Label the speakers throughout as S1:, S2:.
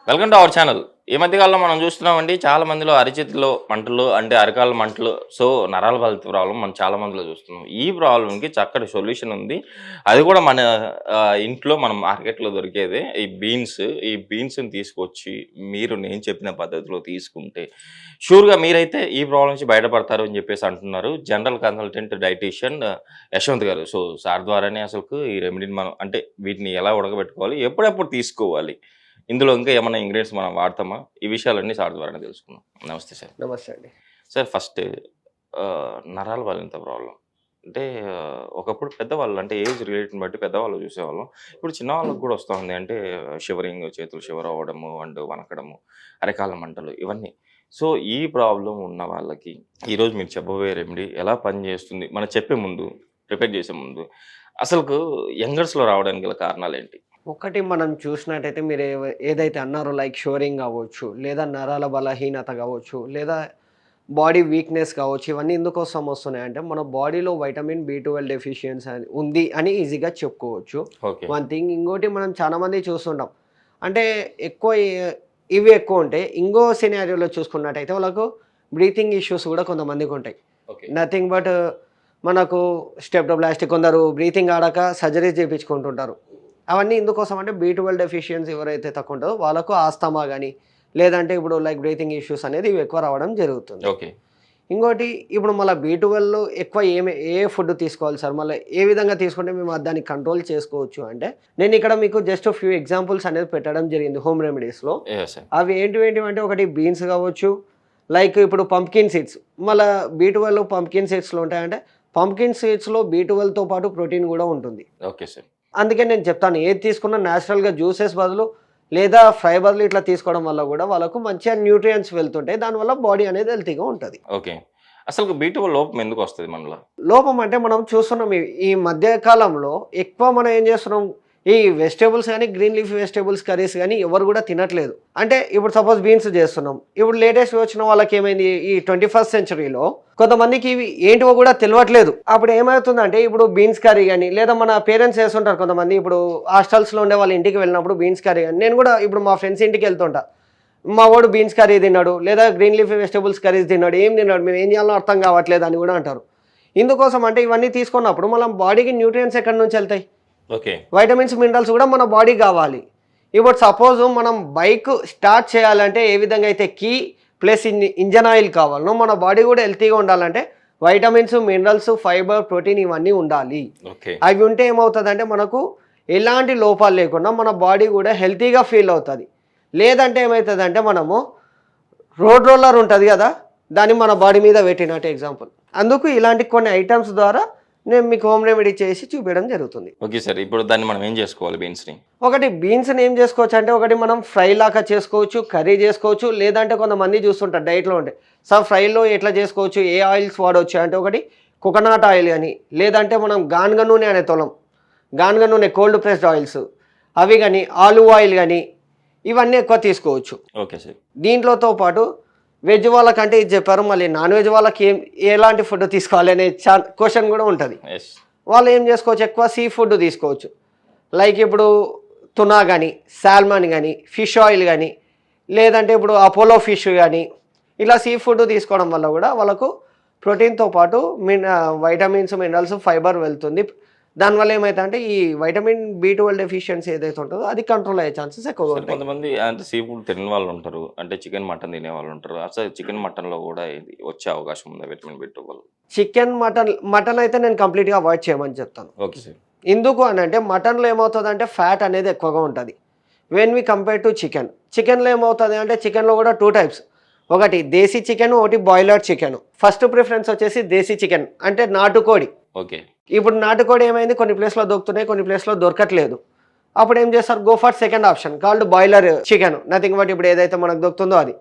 S1: Welcome to our channel. ఈ మధ్య కాలంలో మనం చూస్తున్నామండి చాలా మందిలో అరిచేతిలో మంటలు అంటే అరికాళ్ళ మంటలు. సో, నరాల బలత ప్రాబ్లమ్ మనం చాలా మందిలో చూస్తున్నాం. ఈ ప్రాబ్లమ్‌కి చక్కటి సొల్యూషన్ ఉంది. అది కూడా మన ఇంట్లో మనం మార్కెట్‌లో దొరికేదే. ఈ బీన్స్‌ని తీసుకొచ్చి మీరు నేను చెప్పిన పద్ధతిలో తీసుకుంటే షూర్‌గా మీరైతే ఈ ప్రాబ్లమ్ నుంచి బయటపడతారు అని చెప్పేసి అంటున్నారు. జనరల్ కన్సల్టెంట్ డైటీషియన్ యశ్వంత్ గారు. సో, సార్ ద్వారానే అసలుకు ఈ రెమెడీని మనం అంటే వీటిని ఎలా ఉడకబెట్టుకోవాలి? ఎప్పుడెప్పుడు తీసుకోవాలి? ఇందులో ఇంకా ఏమన్నా ఇంగ్రీడియెంట్స్ మనం వాడతామా? ఈ విషయాలన్నీ సార్ ద్వారానే తెలుసుకుందాం. నమస్తే సార్.
S2: నమస్తే అండి.
S1: సార్ ఫస్ట్ నరాల బలహీనత ప్రాబ్లమ్. అంటే ఒకప్పుడు పెద్దవాళ్ళు అంటే ఏజ్ రిలేట్‌ని బట్టి పెద్దవాళ్ళు చూసేవాళ్ళం. ఇప్పుడు చిన్నవాళ్ళకి కూడా వస్తా ఉంది. అంటే షివరింగ్ చేతులు షివర్ అవ్వడము అండ్ వణకడము, అరికాళ్ళ మంటలు ఇవన్నీ. సో, ఈ ప్రాబ్లమ్ ఉన్న వాళ్ళకి ఈరోజు మీరు చెప్పబోయే రెమెడీ ఎలా పనిచేస్తుంది? మనం చెప్పే ముందు, ప్రిపేర్ చేసే ముందు అసలుకు యంగర్స్‌లో రావడానికి గల కారణాలేంటి?
S2: ఒకటి మనం చూసినట్టయితే మీరు ఏదైతే అన్నారో లైక్ షోరింగ్ అవ్వచ్చు, లేదా నరాల బలహీనత కావచ్చు, లేదా బాడీ వీక్‌నెస్ కావచ్చు, ఇవన్నీ ఎందుకోసం వస్తున్నాయంటే మన బాడీలో వైటమిన్ బి12 డెఫిషియన్సీ అని ఉంది అని ఈజీగా చెప్పుకోవచ్చు.
S1: ఓకే.
S2: One thing. ఇంకోటి మనం చాలామంది చూస్తుంటాం. అంటే ఎక్కువ ఇవి ఎక్కువ ఉంటాయి. ఇంకో సినారియోలో చూసుకున్నట్టయితే వాళ్ళకు బ్రీతింగ్ ఇష్యూస్ కూడా కొంతమందికి ఉంటాయి.
S1: ఓకే.
S2: నథింగ్ బట్ మనకు స్టెప్టోప్లాస్టిక్ కొందరు బ్రీతింగ్ ఆడక సర్జరీస్ చేయించుకుంటుంటారు. అవన్నీ ఎందుకోసం అంటే బి12 డెఫిషియన్సీ ఎవరైతే తక్కువ ఉంటుందో వాళ్ళకు ఆస్తమా గానీ, లేదంటే ఇప్పుడు లైక్ బ్రీతింగ్ ఇష్యూస్ అనేది ఇవి ఎక్కువ రావడం జరుగుతుంది.
S1: ఓకే.
S2: ఇంకోటి ఇప్పుడు మళ్ళీ బి12 ఎక్కువ ఏ ఫుడ్ తీసుకోవాలి సార్? మళ్ళీ ఏ విధంగా తీసుకుంటే మేము దాన్ని కంట్రోల్ చేసుకోవచ్చు అంటే, నేను ఇక్కడ మీకు జస్ట్ ఫ్యూ ఎగ్జాంపుల్స్ అనేది పెట్టడం జరిగింది హోమ్ రెమెడీస్‌లో.
S1: Yes sir.
S2: అవి ఏంటివంటే ఒకటి బీన్స్ కావచ్చు, లైక్ ఇప్పుడు పంప్కిన్ సీడ్స్. మళ్ళీ బి12 పంప్కిన్ సీడ్స్‌లో ఉంటాయంటే, పంప్కిన్ సీడ్స్‌లో బి12తో పాటు ప్రోటీన్ కూడా ఉంటుంది.
S1: Okay sir.
S2: అందుకే నేను చెప్తాను ఏది తీసుకున్నా న్యాచురల్‌గా జ్యూసెస్ బదులు లేదా ఫ్రై బదులు ఇట్లా తీసుకోవడం వల్ల కూడా వాళ్ళకు మంచిగా న్యూట్రియంట్స్ వెళ్తుంటాయి. దానివల్ల బాడీ అనేది హెల్తీగా ఉంటది.
S1: ఓకే. అసలుకు బి12 లోపం ఎందుకొస్తది మనలో?
S2: లోపం అంటే మనం చూస్తున్నాం ఈ మధ్య కాలంలో ఎక్కువ మనం ఏం చేస్తున్నాం, ఈ వెజిటేబుల్స్ కానీ గ్రీన్ లీఫ్ వెజిటేబుల్స్ కర్రీస్ కానీ ఎవరు కూడా తినట్లేదు. అంటే ఇప్పుడు సపోజ్ బీన్స్ చేస్తున్నాం. ఇప్పుడు లేటెస్ట్ వచ్చిన వాళ్ళకి ఏమైంది, ఈ 21st సెంచరీలో కొంతమందికి ఇవి ఏంటివో కూడా తెలియట్లేదు. అప్పుడు ఏమవుతుందంటే ఇప్పుడు బీన్స్ కర్రీ కానీ, లేదా మన పేరెంట్స్ చేస్తుంటారు కొంతమంది. ఇప్పుడు హాస్టల్స్లో ఉండే వాళ్ళ ఇంటికి వెళ్ళినప్పుడు బీన్స్ కర్రీ కానీ, నేను కూడా ఇప్పుడు మా ఫ్రెండ్స్ ఇంటికి వెళ్తుంటా. మా వాడు బీన్స్ కర్రీ తిన్నాడు, లేదా గ్రీన్ లీఫ్ వెజిటేబుల్స్ కర్రీస్ తిన్నాడు, ఏం తిన్నాడు, మేము ఏం చేయాలో అర్థం కావట్లేదు అని కూడా అంటారు. ఇందుకోసం అంటే ఇవన్నీ తీసుకున్నప్పుడు మనం బాడీకి న్యూట్రియంట్స్ ఎక్కడి నుంచి వెళ్తాయి?
S1: ఓకే.
S2: వైటమిన్స్ మినరల్స్ కూడా మన బాడీ కావాలి. ఇప్పుడు సపోజ్ మనం బైక్ స్టార్ట్ చేయాలంటే ఏ విధంగా అయితే కీ ప్లస్ ఇంజన్ ఆయిల్ కావాలనో మన బాడీ కూడా హెల్తీగా ఉండాలంటే వైటమిన్స్, మినరల్స్, ఫైబర్, ప్రోటీన్ ఇవన్నీ ఉండాలి.
S1: ఓకే.
S2: అవి ఉంటే ఏమవుతుందంటే మనకు ఎలాంటి లోపాలు లేకుండా మన బాడీ కూడా హెల్తీగా ఫీల్ అవుతుంది. లేదంటే ఏమవుతుందంటే మనము రోడ్ రోలర్ ఉంటుంది కదా, దాన్ని మన బాడీ మీద పెట్టినట్టు ఎగ్జాంపుల్. అందుకు ఇలాంటి కొన్ని ఐటమ్స్ ద్వారా నేను మీకు హోమ్ రెమెడీ చేసి చూపించడం జరుగుతుంది.
S1: Okay sir. ఇప్పుడు దాన్ని మనం ఏం చేసుకోవాలి బీన్స్‌ని?
S2: ఒకటి బీన్స్ని ఏం చేసుకోవచ్చు అంటే, ఒకటి మనం ఫ్రై లాగా చేసుకోవచ్చు, కర్రీ చేసుకోవచ్చు, లేదంటే కొంతమంది చూస్తుంటారు డైట్లో ఉంటే సార్ ఫ్రైలో ఎట్లా చేసుకోవచ్చు, ఏ ఆయిల్స్ వాడవచ్చు అంటే, ఒకటి కోకోనట్ ఆయిల్ కానీ, లేదంటే మనం గానుగ నూనె అనే తొలం, గానుగ నూనె కోల్డ్ ప్రెస్డ్ ఆయిల్స్ అవి కానీ, ఆలివ్ ఆయిల్ కానీ ఇవన్నీ ఎక్కువ తీసుకోవచ్చు.
S1: Okay sir.
S2: దీంట్లోతో పాటు వెజ్ వాళ్ళకంటే ఇది చెప్పారు, మళ్ళీ నాన్ వెజ్ వాళ్ళకి ఎలాంటి ఫుడ్ తీసుకోవాలి అనే క్వశ్చన్ కూడా ఉంటుంది.
S1: యెస్.
S2: వాళ్ళు ఏం చేసుకోవచ్చు, ఎక్కువ సీ ఫుడ్ తీసుకోవచ్చు. లైక్ ఇప్పుడు తునా కానీ, సాల్మన్ కానీ, ఫిష్ ఆయిల్ కానీ, లేదంటే ఇప్పుడు అపోలో ఫిష్ కానీ, ఇలా సీ ఫుడ్ తీసుకోవడం వల్ల కూడా వాళ్ళకు ప్రోటీన్తో పాటు వైటమిన్స్, మినరల్స్, ఫైబర్ వెళ్తుంది. దానివల్ల ఏమైతే అంటే ఈ వైటమిన్ బి12 డెఫిషియన్సీ ఏదైతే ఉంటుందో అది కంట్రోల్ అయ్యే ఛాన్సెస్ ఎక్కువగా ఉంటాయి.
S1: కొంతమంది అంటే సీ ఫుడ్ తినని వాళ్ళు ఉంటారు. అంటే చికెన్, మటన్ తినే వాళ్ళు ఉంటారు. అసలు చికెన్, మటన్‌లో కూడా ఇది వచ్చే అవకాశం ఉందా విటమిన్ బి12?
S2: చికెన్, మటన్ అయితే నేను కంప్లీట్గా అవాయిడ్ చేయమని చెప్తాను.
S1: Okay sir.
S2: ఎందుకు అని అంటే మటన్లో ఏమవుతుందంటే ఫ్యాట్ అనేది ఎక్కువగా ఉంటుంది when we compare to chicken. చికెన్లో ఏమవుతుంది అంటే చికెన్లో కూడా 2 టైప్స్, ఒకటి దేశీ చికెన్, ఒకటి బాయిలర్ చికెన్. ఫస్ట్ ప్రిఫరెన్స్ వచ్చేసి దేశీ చికెన్ అంటే నాటుకోడి.
S1: ఓకే.
S2: ఇప్పుడు నాటుకోడి ఏమైంది, కొన్ని ప్లేస్లో దొరుకుతున్నాయి, కొన్ని ప్లేస్లో దొరకట్లేదు. అప్పుడు ఏం చేస్తారు, go for second option called boiler chicken. Nothing but ఇప్పుడు ఏదైతే మనకు దొరుకుతుందో అది,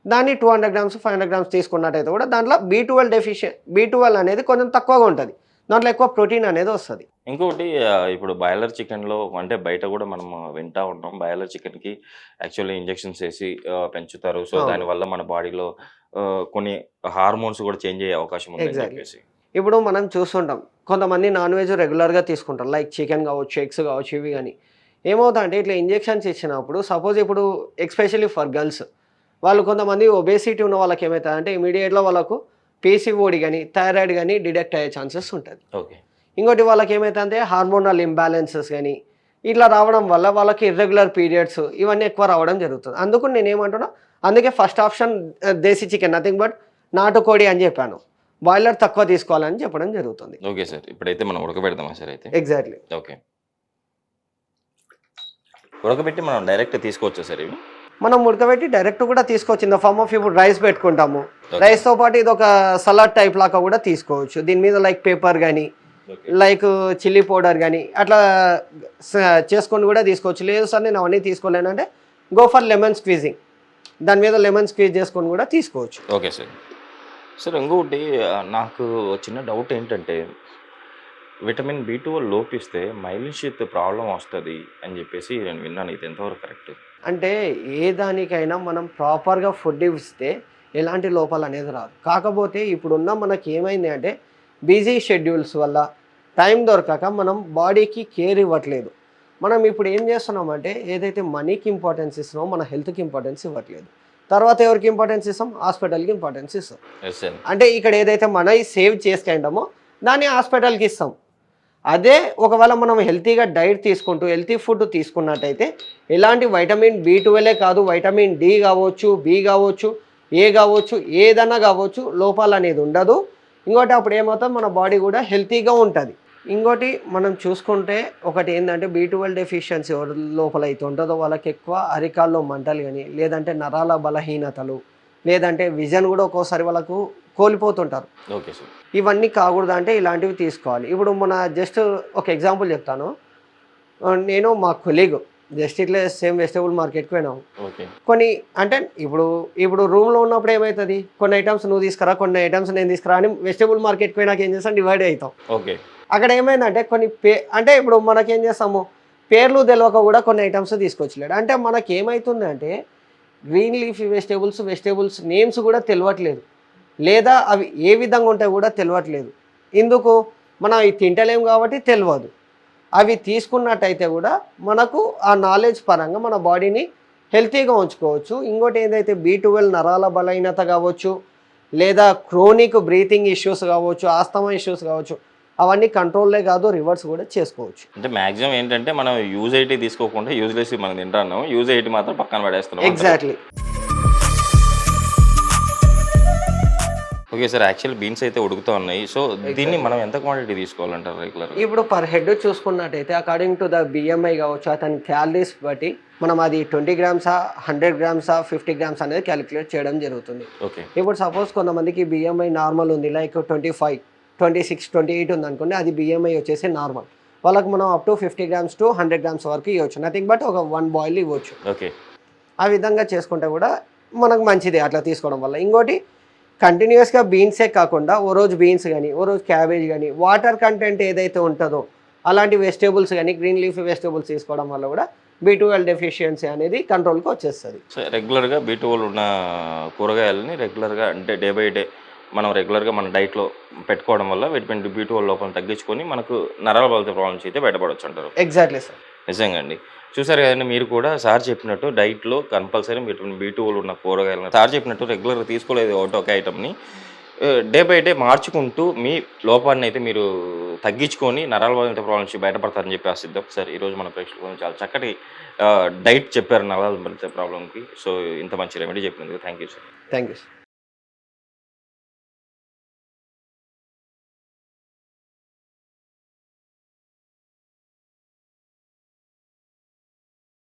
S2: దాన్ని 200 గ్రామ్స్ 500 గ్రామ్స్ తీసుకున్నట్టయితే కూడా దాంట్లో బి12 అనేది కొంచెం తక్కువగా ఉంటుంది. దాంట్లో ఎక్కువ ప్రోటీన్ అనేది వస్తుంది.
S1: ఇంకొకటి ఇప్పుడు బాయిలర్ చికెన్‌లో అంటే బయట కూడా మనం వింటా ఉంటాం. బాయిలర్ చికెన్‌కి యాక్చువల్లీ ఇంజెక్షన్స్ ఏసి పెంచుతారు. సో, దానివల్ల మన బాడీలో కొన్ని హార్మోన్స్ కూడా చేంజ్ అయ్యే అవకాశం ఉందని
S2: ఎగ్జాక్ట్లీ.
S1: చెప్పేసి.
S2: ఇప్పుడు మనం చూస్తుంటాం కొంతమంది నాన్ వెజ్ రెగ్యులర్గా తీసుకుంటారు, లైక్ చికెన్ కావచ్చు, ఎగ్స్ కావచ్చు, ఇవి కానీ. ఏమవుతా అంటే ఇట్లా ఇంజెక్షన్స్ ఇచ్చినప్పుడు సపోజ్ ఇప్పుడు ఎక్స్పెషల్లీ ఫర్ గర్ల్స్ వాళ్ళు కొంతమంది ఒబేసిటీ ఉన్న వాళ్ళకి ఏమవుతుంది అంటే ఇమీడియట్గా వాళ్ళకు పీసీఓడి కానీ థైరాయిడ్ కానీ డిటెక్ట్ అయ్యే ఛాన్సెస్ ఉంటుంది.
S1: ఓకే.
S2: ఇంకోటి వాళ్ళకి ఏమవుతుందంటే హార్మోనల్ ఇంబ్యాలెన్సెస్ కానీ ఇట్లా రావడం వల్ల వాళ్ళకి ఇర్రెగ్యులర్ పీరియడ్స్ ఇవన్నీ ఎక్కువ రావడం జరుగుతుంది. అందుకు నేను ఏమంటున్నా, అందుకే first option desi chicken, nothing but నాటుకోడి అని చెప్పాను. బాయిలర్ తక్కువ తీసుకోవాలని చెప్పడం జరుగుతుంది.
S1: ఓకే సార్, ఇప్పుడైతే మనం ఉడకబెడదామా సార్? అయితే
S2: ఎగ్జాక్ట్లీ.
S1: ఓకే, ఉడకబెట్టి మనం డైరెక్ట్ తీసుకోవచ్చా సార్ ఇవి?
S2: మనం ఉడకబెట్టి డైరెక్ట్ కూడా తీసుకోవచ్చు. ఇన్ ద ఫార్మ్ ఆఫ్ ఇప్పుడు రైస్ పెట్టుకుంటాము, రైస్తో పాటు ఇది ఒక సలాడ్ టైప్ లాగా కూడా తీసుకోవచ్చు. దీని మీద లైక్ పేపర్ కానీ లైక్ చిల్లీ పౌడర్ కానీ అట్లా చేసుకొని కూడా తీసుకోవచ్చు. లేదు సార్ నేను అవన్నీ తీసుకోలేనంటే గో ఫర్ లెమన్ స్క్వీజింగ్, దాని మీద లెమన్ స్క్వీజ్ చేసుకొని కూడా తీసుకోవచ్చు.
S1: Okay sir. సార్ ఇంకొకటి నాకు చిన్న డౌట్ ఏంటంటే విటమిన్ B12 లోపిస్తే మైలిన్ షీత్ ప్రాబ్లం వస్తుంది అని చెప్పేసి నేను విన్నాను, ఇది ఎంతవరకు కరెక్ట్?
S2: అంటే ఏ దానికైనా మనం ప్రాపర్గా ఫుడ్ ఇస్తే ఎలాంటి లోపాలు అనేది రాదు. కాకపోతే ఇప్పుడున్న మనకి ఏమైంది అంటే బిజీ షెడ్యూల్స్ వల్ల టైం దొరకక మనం బాడీకి కేర్ ఇవ్వట్లేదు. మనం ఇప్పుడు ఏం చేస్తున్నామంటే ఏదైతే మనీకి ఇంపార్టెన్స్ ఇస్తున్నామో మన హెల్త్కి ఇంపార్టెన్స్ ఇవ్వట్లేదు. తర్వాత ఎవరికి ఇంపార్టెన్స్ ఇస్తాం? హాస్పిటల్కి ఇంపార్టెన్స్ ఇస్తాం. అంటే ఇక్కడ ఏదైతే మనీ సేవ్ చేసుకుంటామో దాన్ని హాస్పిటల్కి ఇస్తాం. అదే ఒకవేళ మనం హెల్తీగా డైట్ తీసుకుంటూ హెల్తీ ఫుడ్ తీసుకున్నట్టయితే ఎలాంటి వైటమిన్ B12 కాదు, వైటమిన్ D కావచ్చు, B కావచ్చు, A కావచ్చు, ఏదన్నా కావచ్చు, లోపాలు అనేది ఉండదు. ఇంకోటి అప్పుడు ఏమవుతుంది, మన బాడీ కూడా హెల్తీగా ఉంటుంది. ఇంకోటి మనం చూసుకుంటే ఒకటి ఏంటంటే B12 డెఫిషియన్సీ ఎవరి లోపల అయితే ఉంటుందో వాళ్ళకి ఎక్కువ అరికాల్లో మంటలు కానీ, లేదంటే నరాల బలహీనతలు, లేదంటే విజన్ కూడా ఒక్కోసారి వాళ్ళకు కోల్పోతుంటారు.
S1: Okay sir.
S2: ఇవన్నీ కాకూడదు అంటే ఇలాంటివి తీసుకోవాలి. ఇప్పుడు మన జస్ట్ ఒక ఎగ్జాంపుల్ చెప్తాను. నేను మా కొలీగ్ జస్ట్ ఇట్లా సేమ్ వెజిటేబుల్ మార్కెట్కి పోయినాము. కొన్ని అంటే ఇప్పుడు రూమ్లో ఉన్నప్పుడు ఏమవుతుంది, కొన్ని ఐటమ్స్ నువ్వు తీసుకురా, కొన్ని ఐటమ్స్ నేను తీసుకురా అని వెజిటేబుల్ మార్కెట్కి పోయినాక ఏం చేస్తాం, డివైడ్ అవుతాం.
S1: ఓకే.
S2: అక్కడ ఏమైందంటే కొన్ని అంటే ఇప్పుడు మనకేం చేస్తాము, పేర్లు తెలియక కూడా కొన్ని ఐటమ్స్ తీసుకొచ్చలేడు. అంటే మనకి ఏమవుతుంది అంటే గ్రీన్ లీఫీ వెజిటేబుల్స్ నేమ్స్ కూడా తెలియట్లేదు, లేదా అవి ఏ విధంగా ఉంటాయో కూడా తెలియట్లేదు. ఇందుకు మనం అవి తింటలేము కాబట్టి తెలియదు. అవి తీసుకున్నట్టయితే కూడా మనకు ఆ నాలెడ్జ్ పరంగా మన బాడీని హెల్తీగా ఉంచుకోవచ్చు. ఇంకోటి ఏదైతే B12 నరాల బలహీనత కావచ్చు, లేదా క్రోనిక్ బ్రీతింగ్ ఇష్యూస్ కావచ్చు, ఆస్తమా ఇష్యూస్ కావచ్చు, అవన్నీ కంట్రోల్లే కాదు రివర్స్ కూడా చేసుకోవచ్చు.
S1: అంటే మ్యాక్సిమం ఏంటంటే మనం యూజ్ ఐటీ తీసుకోకుండా యూజ్లెస్ మనం తింటున్నాం, యూజ్ ఐటీ మాత్రం పక్కన పడేస్తున్నాం.
S2: Exactly.
S1: Okay sir, actual beans అయితే ఉడుకుతూ ఉన్నాయి. సో దీన్ని మనం ఎంత క్వాంటిటీ తీసుకోవాలంటారు రెగ్యులర్?
S2: ఇప్పుడు పర్ హెడ్ చూసుకున్నట్టయితే అకార్డింగ్ టు ద BMI కావచ్చు, అతని క్యాలరీస్ బట్టి మనం అది 20 గ్రామ్సా, 100 గ్రామ్సా, 50 గ్రామ్స్ అనేది క్యాలిక్యులేట్ చేయడం జరుగుతుంది.
S1: ఓకే.
S2: ఇప్పుడు సపోజ్ కొంతమందికి BMI నార్మల్ ఉంది, లైక్ 25, 26, 28 ఉంది అనుకోండి, అది BMI వచ్చేసి నార్మల్. వాళ్ళకి మనం up to 50 grams to 100 grams వరకు ఇవ్వచ్చు, నథింగ్ బట్ ఒక 1 బాయిల్ ఇవ్వచ్చు.
S1: ఓకే.
S2: ఆ విధంగా చేసుకుంటే కూడా మనకు మంచిది అట్లా తీసుకోవడం వల్ల. ఇంకోటి కంటిన్యూస్గా బీన్సే కాకుండా ఓ రోజు బీన్స్ కానీ, ఓ రోజు క్యాబేజ్ కానీ, వాటర్ కంటెంట్ ఏదైతే ఉంటుందో అలాంటి వెజిటేబుల్స్ కానీ, గ్రీన్ లీఫ్ వెజిటేబుల్స్ తీసుకోవడం వల్ల కూడా B12 డెఫిషియన్సీ అనేది కంట్రోల్కి వచ్చేస్తుంది.
S1: సో రెగ్యులర్గా B12 ఉన్న కూరగాయలని రెగ్యులర్గా అంటే డే బై డే మనం రెగ్యులర్గా మన డైట్లో పెట్టుకోవడం వల్ల విటమిన్ B12 లోపం తగ్గించుకొని మనకు నరాల బలత ప్రాబ్లమ్స్ అయితే బయటపడవచ్చు అంటారు.
S2: Exactly sir.
S1: నిజంగా అండి. చూసారు కదండి, మీరు కూడా సార్ చెప్పినట్టు డైట్లో కంపల్సరీ విటమిన్ B12 ఉన్న కూరగాయలను సార్ చెప్పినట్టు రెగ్యులర్గా తీసుకోలేదు ఒక ఐటమ్ని డే బై డే మార్చుకుంటూ మీ లోపాన్ని అయితే మీరు తగ్గించుకొని నరాల బలత ప్రాబ్లమ్స్ బయటపడతారని చెప్పి ఆశిద్దాం. సార్ ఈరోజు మన ప్రేక్షకులు చాలా చక్కటి డైట్ చెప్పారు నరాల బలత ప్రాబ్లంకి. సో ఇంత మంచి రెమెడీ చెప్పినందుకు thank you sir.
S2: Thank you sir.